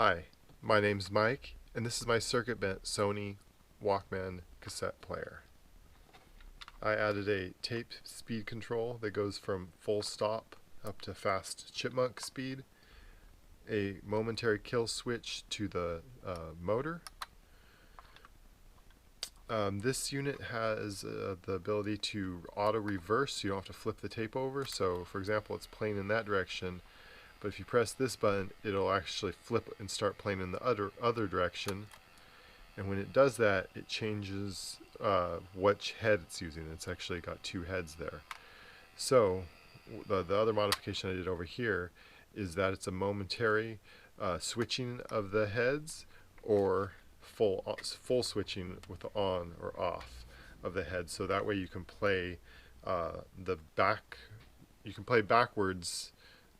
Hi, my name's Mike, and this is my circuit bent Sony Walkman cassette player. I added a tape speed control that goes from full stop up to fast chipmunk speed, a momentary kill switch to the motor. This unit has the ability to auto reverse, so you don't have to flip the tape over. So for example, it's playing in that direction, but if you press this button, it'll actually flip and start playing in the other direction. And when it does that, it changes which head it's using. It's actually got two heads there. So the other modification I did over here is that it's a momentary switching of the heads, or full switching with the on or off of the head. So that way you can play you can play backwards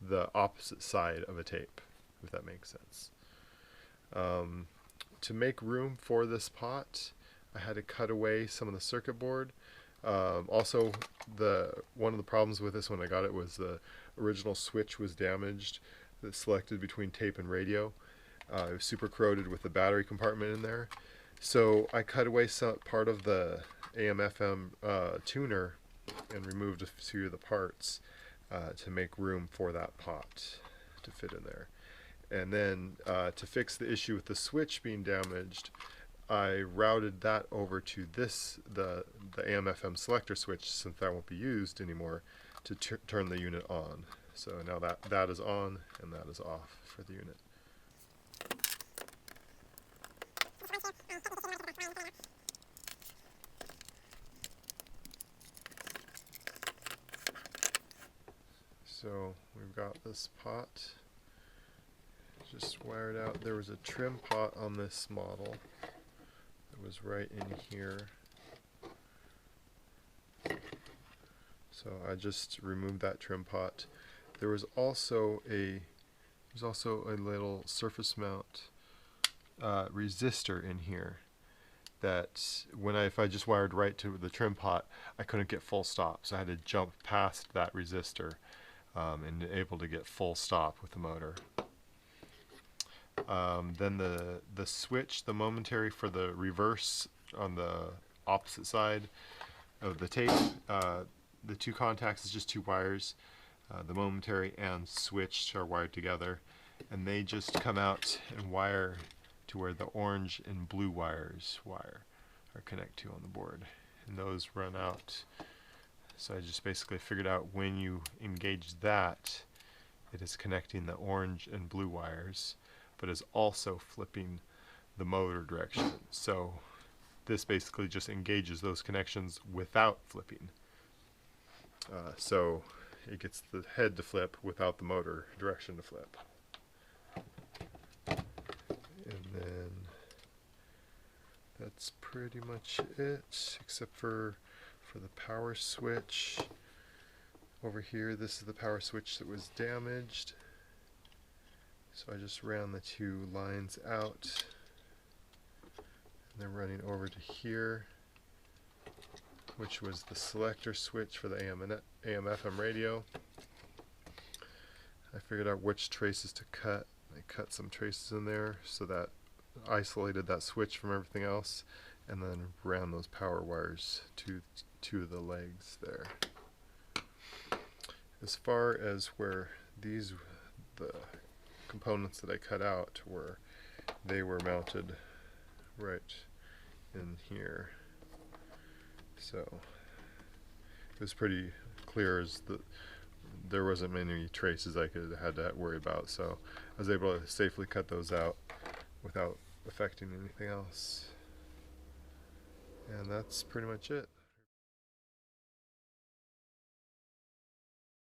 the opposite side of a tape, if that makes sense. To make room for this pot, I had to cut away some of the circuit board. Also, one of the problems with this when I got it was the original switch was damaged. That selected between tape and radio. It was super corroded with the battery compartment in there. So I cut away part of the AM/FM tuner and removed a few of the parts to make room for that pot to fit in there. And then to fix the issue with the switch being damaged, I routed that over to the AM/FM selector switch, since that won't be used anymore, to turn the unit on. So now that is on and that is off for the unit. So we've got this pot just wired out. There was a trim pot on this model that was right in here. So I just removed that trim pot. There was also a little surface mount resistor in here that if I just wired right to the trim pot, I couldn't get full stop. So I had to jump past that resistor and able to get full stop with the motor. Then the switch, the momentary for the reverse on the opposite side of the tape, the two contacts is just two wires. The momentary and switch are wired together, and they just come out and wire to where the orange and blue wires are connect to on the board, and those run out. So I just basically figured out when you engage that, it is connecting the orange and blue wires, but is also flipping the motor direction. So this basically just engages those connections without flipping. So it gets the head to flip without the motor direction to flip. And then that's pretty much it, except for the power switch. Over here, this is the power switch that was damaged. So I just ran the two lines out, and then running over to here, which was the selector switch for the AM/FM radio. I figured out which traces to cut. I cut some traces in there so that isolated that switch from everything else, and then ran those power wires to two of the legs there. As far as where the components that I cut out they were mounted right in here. So it was pretty clear as there wasn't many traces I had to worry about, so I was able to safely cut those out without affecting anything else. And that's pretty much it.